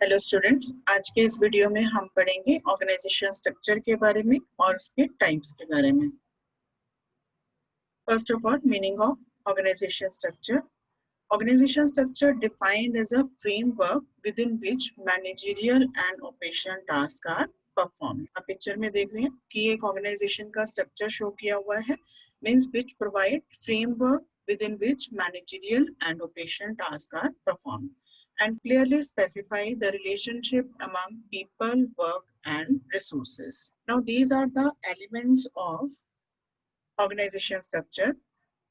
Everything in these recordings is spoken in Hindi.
हेलो स्टूडेंट्स, आज के इस वीडियो में हम पढ़ेंगे ऑर्गेनाइजेशन स्ट्रक्चर के बारे में और उसके टाइप्स के बारे में। First of all, meaning of organization structure. Organization structure defined as a framework within which managerial and operational tasks are performed. आप पिक्चर में देख रहे हैं कि एक ऑर्गेनाइजेशन का स्ट्रक्चर शो किया हुआ है, means which provide framework within which managerial and operational tasks are performed and clearly specify the relationship among people, work and resources. Now these are the elements of organization structure.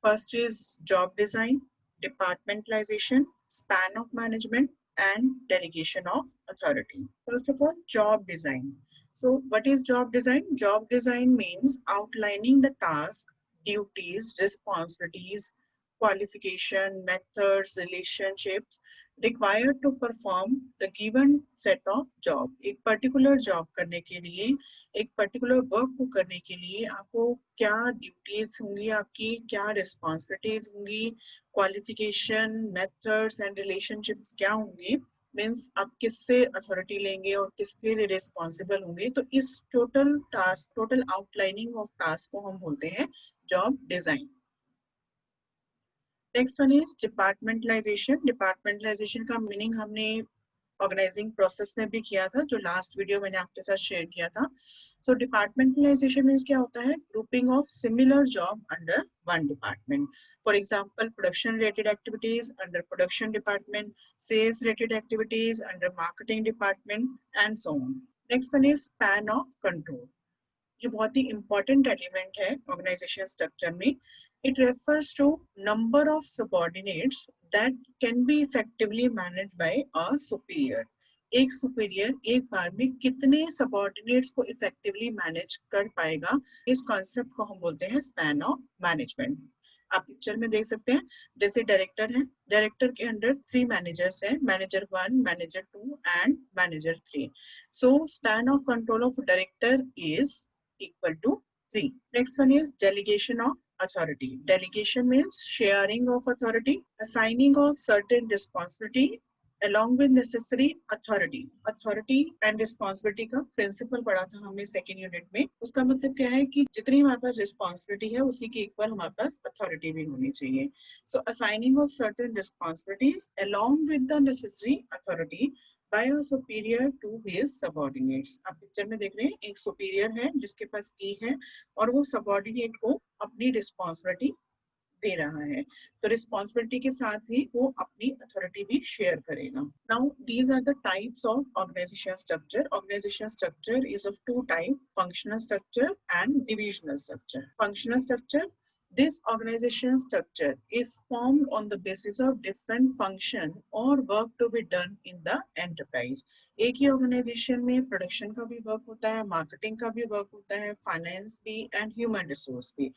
First is job design, departmentalization, span of management, and delegation of authority. First of all, job design. So, what is job design? Job design means outlining the task, duties, responsibilities, qualification, methods, relationships required to perform the given set of job. एक particular job करने के लिए, एक पर्टिकुलर वर्क को करने के लिए आपको क्या ड्यूटीज होंगी, आपकी क्या रिस्पॉन्सिबिलिटीज होंगी, क्वालिफिकेशन, मेथड्स एंड रिलेशनशिप्स क्या होंगी, मीन्स आप किससे अथॉरिटी लेंगे और किसके लिए रिस्पॉन्सिबल होंगे। तो इस total task, total outlining of task को हम बोलते हैं job design. Next one is departmentalisation. Departmentalisation का मीनिंग हमने ऑर्गेनाइजिंग प्रोसेस में भी किया था, जो लास्ट वीडियो मैंने आपके साथ शेयर किया था। सो डिपार्टमेंटलाइजेशन मींस क्या होता है? Grouping of similar job under one department. For example, production related activities under production department, sales related activities under marketing department and so on. Next one is span of control. ये बहुत ही इंपॉर्टेंट एलिमेंट है ऑर्गेनाइजेशन स्ट्रक्चर में। It refers to number of subordinates that can be effectively managed by a superior. एक सुपीरियर एक बार में कितने सबऑर्डिनेट्स को इफेक्टिवली मैनेज कर पाएगा, इस कॉन्सेप्ट को हम बोलते हैं स्पैन ऑफ मैनेजमेंट। आप पिक्चर में देख सकते हैं, जैसे डायरेक्टर है, डायरेक्टर के अंडर 3 मैनेजर्स हैं, manager 1, manager 2 and manager 3। So span of control of director is equal to 3. Next one is delegation of authority. Delegation means sharing of authority, assigning of certain responsibility along with necessary authority. Authority and responsibility का प्रिंसिपल पढ़ा था हमने सेकेंड यूनिट में। उसका मतलब क्या है कि जितनी हमारे पास रिस्पॉन्सिबिलिटी है उसी के इक्वल हमारे पास अथॉरिटी भी होनी चाहिए। So assigning of certain responsibilities along with the necessary authority by a superior to his subordinates. आप पिक्चर में देख रहे हैं, एक सुपीरियर है जिसके पास की है और वो सबऑर्डिनेट को अपनी रिस्पॉन्सिबिलिटी दे रहा है, तो रिस्पॉन्सिबिलिटी के साथ ही वो अपनी अथॉरिटी भी शेयर करेगा। Now these are the types of organization structure. Organization structure is of 2 type, functional structure and divisional structure. Functional structure, this organization structure is formed on the basis of different function or work to be done in the enterprise. एक ही ऑर्गेनाइजेशन में प्रोडक्शन का भी वर्क होता है, मार्केटिंग का भी वर्क होता है, फाइनेंस भी एंड ह्यूमन रिसोर्स भी।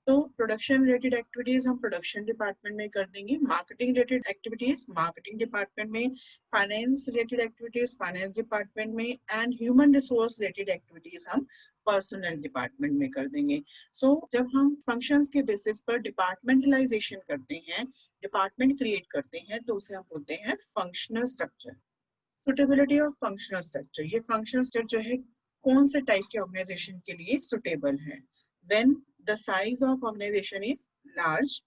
तो प्रोडक्शन रिलेटेड एक्टिविटीज हम प्रोडक्शन डिपार्टमेंट में कर देंगे, marketing related activities marketing department में, finance related activities finance department में and human resource related activities हम पर्सनल डिपार्टमेंट में कर देंगे। सो जब हम फंक्शंस के बेसिस पर डिपार्टमेंटलाइजेशन करते हैं, डिपार्टमेंट क्रिएट करते हैं, तो उसे हम बोलते हैं functional structure. Suitability of functional structure, ये फंक्शनल स्ट्रक्चर जो है कौन से टाइप के ऑर्गेनाइजेशन के लिए सुटेबल है? When the size of organization is large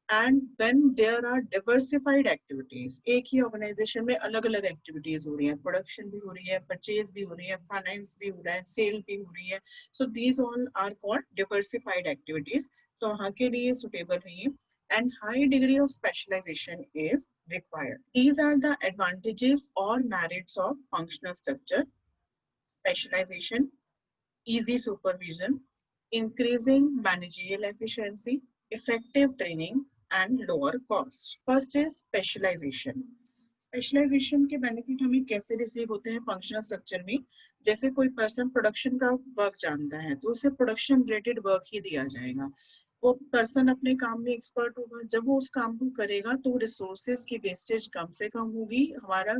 and when there are diversified activities. एक ही ऑर्गेनाइजेशन में अलग अलग एक्टिविटीज हो रही हैं, प्रोडक्शन भी हो रही है, परचेज भी हो रही है, फाइनेंस भी हो रहा है, सेल भी हो रही है। So these all are called diversified activities, तो वहाँ के लिए सुटेबल है ये। And high degree of specialization is required. These are the advantages or merits of functional structure: specialization, easy supervision, increasing managerial efficiency, effective training and lower cost. First is specialization. Specialization के बेनिफिट हमें कैसे रिसीव होते हैं फंक्शनल स्ट्रक्चर में? जैसे कोई पर्सन प्रोडक्शन का वर्क जानता है तो उसे प्रोडक्शन रिलेटेड वर्क ही दिया जाएगा। वो पर्सन अपने काम में एक्सपर्ट होगा, जब वो उस काम को करेगा तो रिसोर्सेज की वेस्टेज कम से कम होगी, हमारा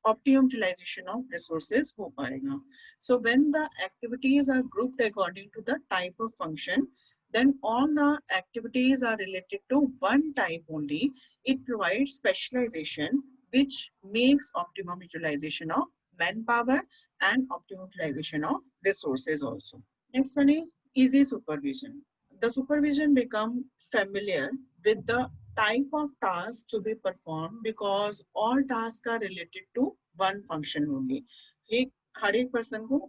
optimum utilization of resources हो पाएगा। So when the activities are grouped according to the type of function, then all the activities are related to one type only. It provides specialization which makes optimum utilization of manpower and optimum utilization of resources also. Next one is easy supervision. The supervision become familiar with the type of tasks to be performed because all tasks are related to one function only. एक हर एक पर्सन को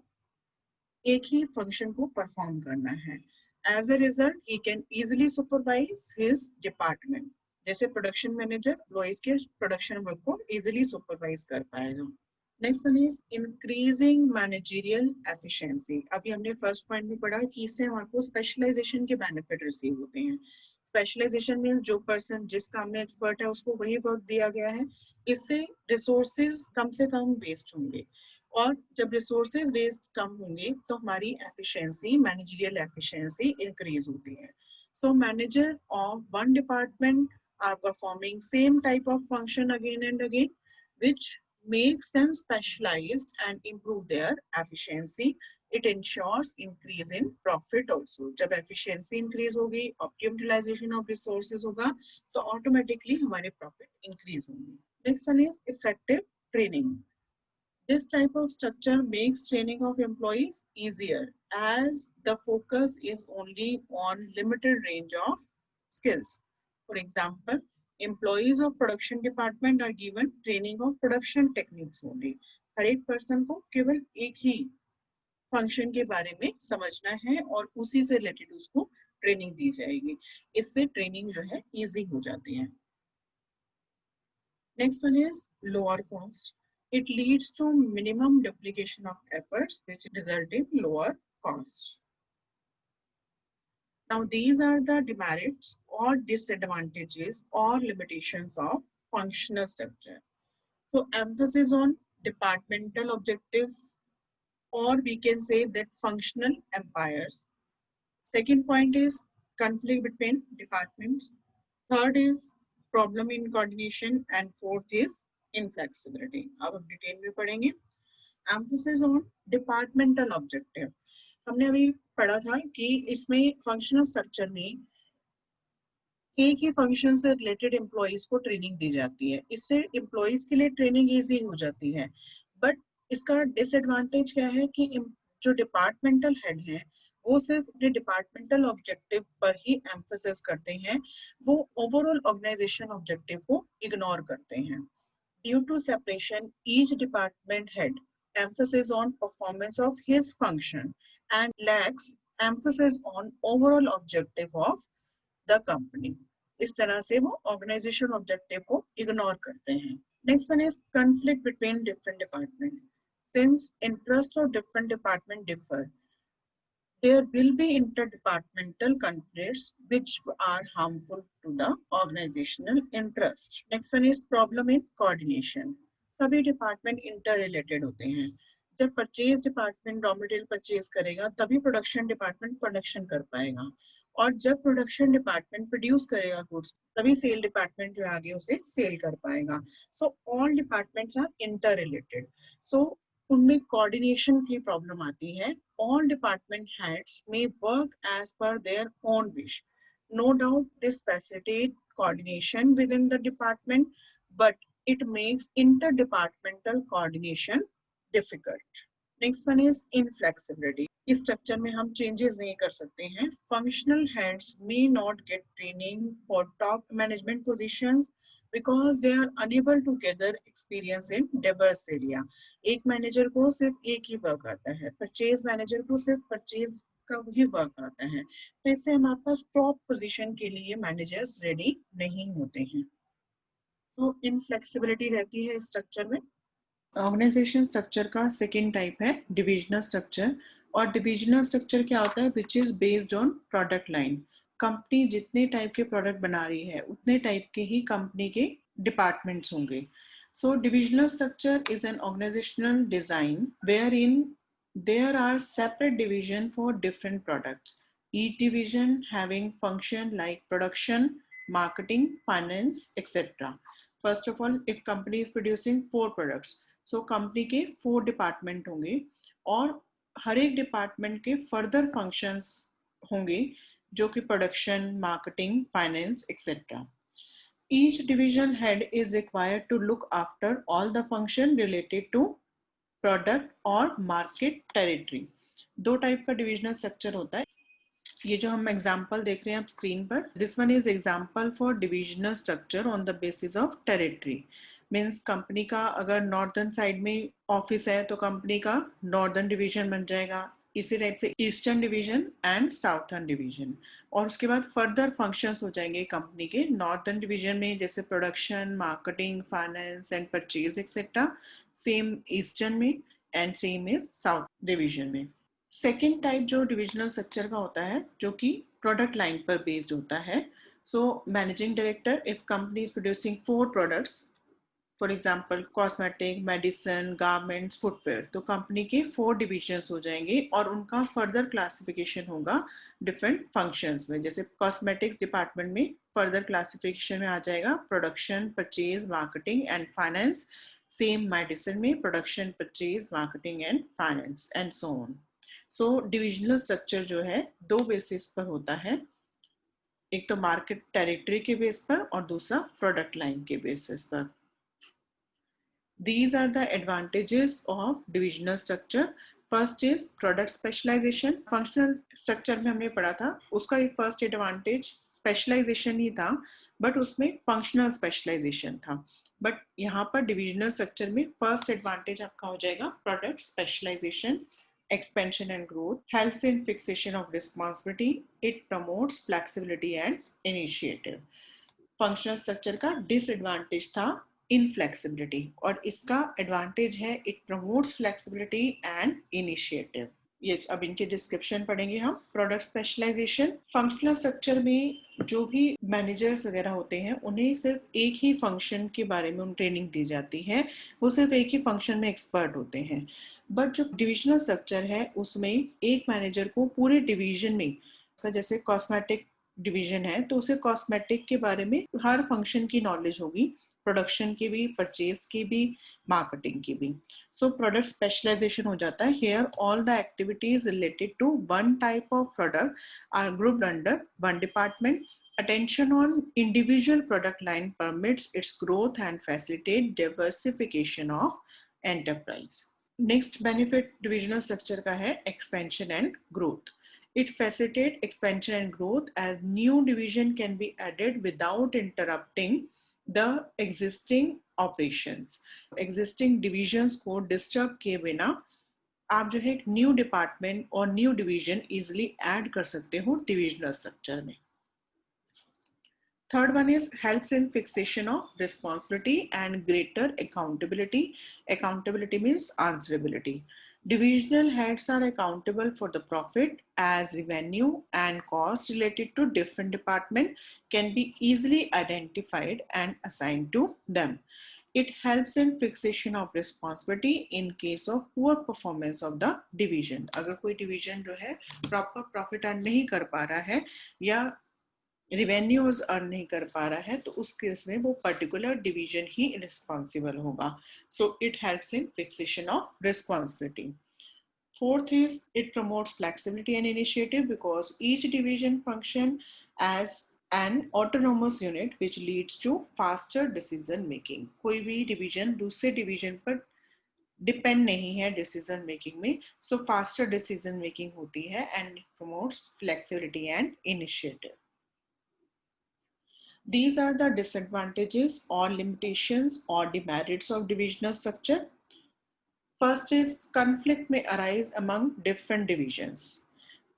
एक ही फंक्शन को परफॉर्म करना है. As a result he can easily supervise his department. जैसे प्रोडक्शन मैनेजर एम्प्लॉइज के प्रोडक्शन वर्क को इजिली सुपरवाइज कर पाएगा. Next one is increasing managerial efficiency. अभी हमने फर्स्ट पॉइंट में पढ़ा कि इससे हमारे को स्पेशलाइजेशन के बेनिफिट रिसीव होते हैं. स्पेशलाइजेशन मीन्स जो पर्सन जिस काम में एक्सपर्ट है उसको वही वर्क दिया गया है. इससे रिसोर्सेज कम से कम वेस्ट होंगे और जब रिसोर्सेज वेस्ट कम होंगे तो हमारी एफिशिएंसी, मैनेजरियल एफिशिएंसी इंक्रीज होती है. So manager of one department are performing same type of function again and again which makes them specialized and improve their efficiency. It ensures increase in profit also. जब efficiency increase होगी, optimum utilization of resources होगा, तो automatically हमारे profit increase होंगे. Next one is effective training. This type of structure makes training of employees easier as the focus is only on limited range of skills. For example, employees of production department are given training of production techniques only. हर एक पर्सन को केवल एक ही फंक्शन के बारे में समझना है और उसी से रिलेटेड उसको ट्रेनिंग दी जाएगी. इससे ट्रेनिंग जो है इजी हो जाती है. Next one is lower cost. It leads to minimum duplication of efforts, which result in lower costs. Now, these are the demerits or disadvantages or limitations of functional structure. So, emphasis on departmental objectives, or we can say that functional empires. Second point is conflict between departments. Third is problem in coordination, and fourth is inflexibility. अब हम डिटेल में पढ़ेंगे. Emphasis on departmental objective. हमने अभी पढ़ा था कि इसमें फंक्शनल स्ट्रक्चर में एक ही फंक्शन से रिलेटेड एम्प्लॉइज को ट्रेनिंग दी जाती है. इससे एम्प्लॉइज के लिए ट्रेनिंग इजी हो जाती है. बट इसका डिसएडवांटेज क्या है कि जो डिपार्टमेंटल हेड है वो सिर्फ अपने डिपार्टमेंटल ऑब्जेक्टिव पर ही एम्फेसिस करते हैं. वो ओवरऑल ऑर्गेनाइजेशन ऑब्जेक्टिव को इग्नोर करते हैं. Due to separation each department head emphasis on performance of his function and lacks emphasis on overall objective of the company. इस तरह से वो ऑर्गेनाइजेशन ऑब्जेक्टिव को इग्नोर करते हैं. Next one is conflict between different department. Since interests of different department differ, there will be interdepartmental conflicts which are harmful to the organizational interest. Next one is problem in coordination. सभी डिपार्टमेंट इंटर रिलेटेड होते हैं. जब purchase department raw material purchase करेगा तभी प्रोडक्शन डिपार्टमेंट प्रोडक्शन कर पाएगा और जब प्रोडक्शन डिपार्टमेंट प्रोड्यूस करेगा गुड्स तभी सेल डिपार्टमेंट जो आगे उसे सेल कर पाएगा. So all departments are inter related. सो उनमें कोऑर्डिनेशन की प्रॉब्लम आती है. All department heads may work as per their own wish. No doubt this facilitate coordination within the department but it makes interdepartmental coordination difficult. Next one is inflexibility. इस स्ट्रक्चर में हम चेंजेस नहीं कर सकते हैं. Functional heads may not get training for top management positions because they are unable to gather experience in diverse area. एक मैनेजर को सिर्फ एक ही वर्क आता है, परचेज मैनेजर को सिर्फ परचेज का वही वर्क आता है. तो इससे हमारे पास टॉप पोजीशन के लिए मैनेजर्स रेडी नहीं होते हैं. तो इनफ्लेक्सिबिलिटी रहती है स्ट्रक्चर में. ऑर्गेनाइजेशन स्ट्रक्चर का सेकेंड टाइप है डिविजनल स्ट्रक्चर. और डिविजनल स्ट्रक्चर क्या होता है? Which is based on product line. Company जितने टाइप के प्रोडक्ट बना रही है उतने टाइप के ही कंपनी के डिपार्टमेंट्स होंगे. So divisional structure is an organisational design where in there are separate division for different products, each division having function like production, marketing, finance, etc. First of all, if company is producing 4 products, so company के 4 डिपार्टमेंट होंगे और हर एक डिपार्टमेंट के फर्दर फंक्शंस होंगे जो कि production, marketing, finance, etcetera. Each division head is required to look after all the function related to product और market territory. दो टाइप का डिविजनल स्ट्रक्चर होता है. ये जो हम एग्जांपल देख रहे हैं आप स्क्रीन पर, this one is example for divisional structure on the basis of territory. Means company का अगर नॉर्दर्न साइड में ऑफिस है तो कंपनी का नॉर्दर्न डिवीजन बन जाएगा. इसी टाइप से eastern division and southern division. और उसके बाद फर्दर फंक्शंस हो जाएंगे कंपनी के नॉर्दर्न डिवीजन में, जैसे production, marketing, finance and purchase etcetera. Same eastern में and same is south division में. सेकेंड टाइप जो डिविजनल स्ट्रक्चर का होता है जो कि प्रोडक्ट लाइन पर बेस्ड होता है. So managing director, if company is producing 4 products, for example cosmetic, medicine, garments, footwear, तो कंपनी के 4 डिविजन्स हो जाएंगे और उनका फर्दर क्लासिफिकेशन होगा डिफरेंट फंक्शंस में. जैसे कॉस्मेटिक्स डिपार्टमेंट में फर्दर क्लासिफिकेशन में आ जाएगा production, purchase, marketing and finance. Same medicine में production, purchase, marketing and finance and so on. So divisional structure जो है 2 बेसिस पर होता है. एक तो मार्केट टेरिटरी के बेस पर और दूसरा प्रोडक्ट लाइन के बेसिस पर. These are the advantages of divisional structure. First is product specialization. Functional structure में हमने पढ़ा था, उसका एक फर्स्ट एडवांटेज स्पेशलाइजेशन ही था, बट उसमें फंक्शनल स्पेशलाइजेशन था. बट यहाँ पर डिविजनल स्ट्रक्चर में फर्स्ट एडवांटेज आपका हो जाएगा product specialization. Expansion and growth helps in fixation of responsibility. It promotes flexibility and initiative. Functional structure का disadvantage था inflexibility और इसका advantage है it promotes flexibility and initiative. Yes, अब इनके डिस्क्रिप्शन पढ़ेंगे हम. प्रोडक्ट स्पेशलाइजेशन, फंक्शनल स्ट्रक्चर में जो भी मैनेजर्स वगैरह होते हैं उन्हें सिर्फ एक ही फंक्शन के बारे में ट्रेनिंग दी जाती है, वो सिर्फ एक ही फंक्शन में एक्सपर्ट होते हैं. बट जो डिविजनल स्ट्रक्चर है उसमें एक मैनेजर को पूरे डिवीजन में, जैसे कॉस्मेटिक डिवीजन है तो उसे कॉस्मेटिक के बारे में हर फंक्शन की नॉलेज होगी, प्रोडक्शन की भी, परचेज की भी, मार्केटिंग की भी. सो प्रोडक्ट स्पेशलाइजेशन हो जाता है. Here all the activities related to one type of product are grouped under one department. Attention on individual product line permits its growth and facilitate diversification of enterprise. Next benefit divisional structure का है expansion and growth. It facilitates expansion and growth as new division can be added without interrupting the existing operations. Existing divisions को disturb किए बिना आप जो है एक न्यू डिपार्टमेंट और न्यू डिवीजन इजिली ऐड कर सकते हो डिविजनल स्ट्रक्चर में. Third one is helps in fixation of responsibility and greater accountability. Accountability means answerability. Divisional heads are accountable for the profit as revenue and costs related to different departments can be easily identified and assigned to them. It helps in fixation of responsibility in case of poor performance of the division. अगर कोई division जो है proper profit earn नहीं कर पा रहा है या रिवेन्यूज अर्न नहीं कर पा रहा है तो उस केस में वो पर्टिकुलर डिवीजन ही रिस्पॉन्सिबल होगा. So it helps in fixation of responsibility. Fourth is it promotes flexibility and initiative because each division function as an autonomous unit which leads to faster decision making. कोई भी डिवीजन दूसरे डिवीजन पर डिपेंड नहीं है डिसीजन मेकिंग में, सो फास्टर डिसीजन मेकिंग होती है and promotes flexibility and initiative. These are the disadvantages or limitations or demerits of divisional structure. First is conflict may arise among different divisions.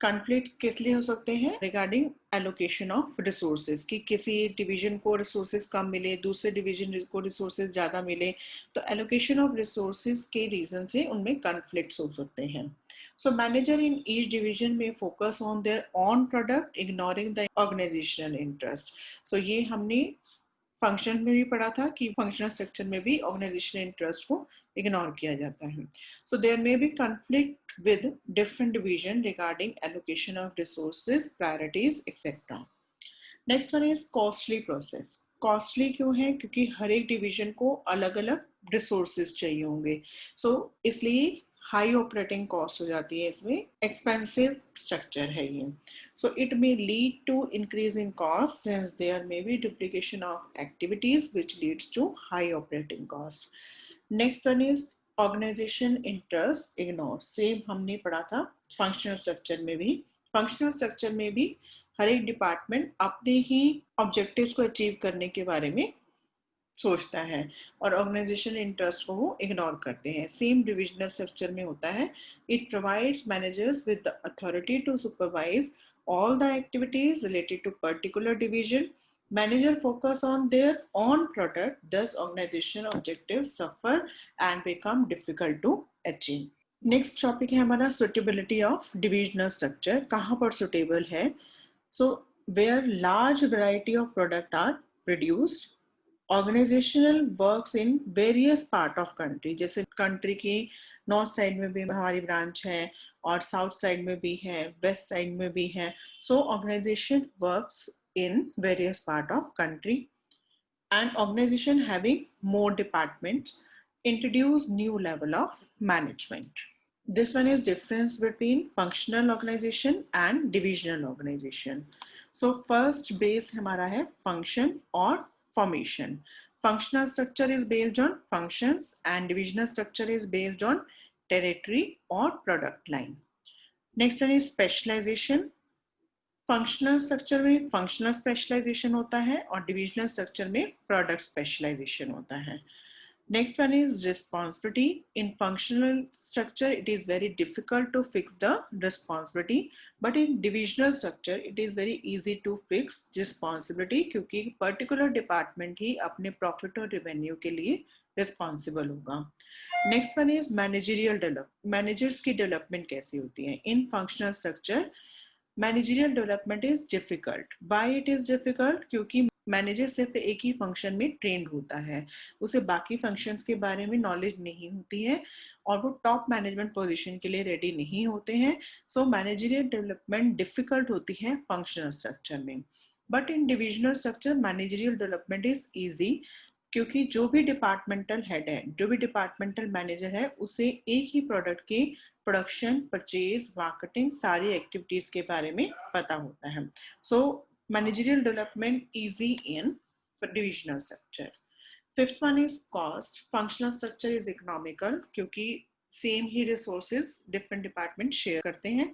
Conflict किस लिए हो सकते हैं? Regarding allocation of resources, कि किसी डिवीजन को रिसोर्सेज कम मिले, दूसरे डिवीजन को रिसोर्सेज ज़्यादा मिले, तो allocation of resources के रीजन से उनमें conflicts हो सकते हैं. So manager in each division may focus on their own product, ignoring the organizational interest. So ये हमने फंक्शन में भी पढ़ा था कि फंक्शनल स्ट्रक्चर में भी ऑर्गेनाइजेशनल इंटरेस्ट को इग्नोर किया जाता है. So there may be conflict with different division regarding allocation of resources, priorities etcetera. Next one is costly process. Costly क्यों है? क्योंकि हर एक डिवीजन को अलग अलग रिसोर्सेज चाहिए होंगे. सो इसलिए हाई ऑपरेटिंग कॉस्ट हो जाती है, इसमें एक्सपेंसिव स्ट्रक्चर है ये. So it may lead to increase in cost since there may be duplication of activities which leads to high operating cost. Next one is organization interest ignore. Same हमने पढ़ा था फंक्शनल स्ट्रक्चर में भी. फंक्शनल स्ट्रक्चर में भी हर एक डिपार्टमेंट अपने ही ऑब्जेक्टिव्स को अचीव करने के बारे में सोचता है और ऑर्गेनाइजेशन इंटरेस्ट को वो इग्नोर करते हैं. सेम डिविजनल स्ट्रक्चर में होता है. It provides managers with the authority to supervise all the activities related to particular division. Manager focus on their own product, thus organization objectives suffer and become difficult to achieve. Next topic है हमारा suitability of divisional structure. कहाँ पर suitable है? So where large variety of product are produced, organizational works in various part of country. जैसे कंट्री की नॉर्थ साइड में भी हमारी ब्रांच है और साउथ साइड में भी है, वेस्ट साइड में भी है. So organisation works in various part of country and organisation having more departments introduce new level of management. This one is difference between functional organization and divisional organization. So first base हमारा है function और formation. Functional structure is based on functions and divisional structure is based on territory or product line. Next one is specialization. Functional structure में फंक्शनल स्पेशलाइजेशन होता है और डिविजनल स्ट्रक्चर में प्रोडक्ट स्पेशलाइजेशन होता है. Next one is responsibility. In functional structure, it is very difficult to fix the responsibility, but in divisional structure, it is very easy to fix responsibility क्योंकि particular department ही अपने profit और revenue के लिए responsible होगा. Next one is managerial development. Managers की development कैसी होती है? In functional structure, managerial development is difficult. Why it is difficult? क्योंकि मैनेजर सिर्फ एक ही फंक्शन में ट्रेंड होता है, उसे बाकी फंक्शंस के बारे में नॉलेज नहीं होती है और वो टॉप मैनेजमेंट पोजीशन के लिए रेडी नहीं होते हैं. सो मैनेजरियल डेवलपमेंट डिफिकल्ट होती है फंक्शनल स्ट्रक्चर में. But in divisional structure managerial development is easy क्योंकि जो भी डिपार्टमेंटल हेड है, जो भी डिपार्टमेंटल मैनेजर है, उसे एक ही प्रोडक्ट की प्रोडक्शन, परचेज, मार्केटिंग सारी एक्टिविटीज के बारे में पता होता है. सो managerial development easy in divisional structure. Fifth one is cost. Functional structure is economical क्योंकि सेम ही resources different department share करते हैं,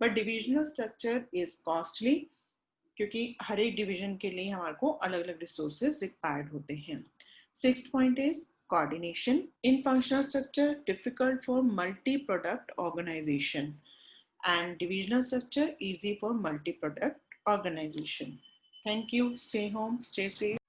but divisional structure is costly क्योंकि हर एक division के लिए हमारे को अलग अलग resources required होते हैं. Sixth point is coordination. In functional structure, difficult for multi-product organization, and divisional structure easy for multi-product organization. Thank you. Stay home, stay safe.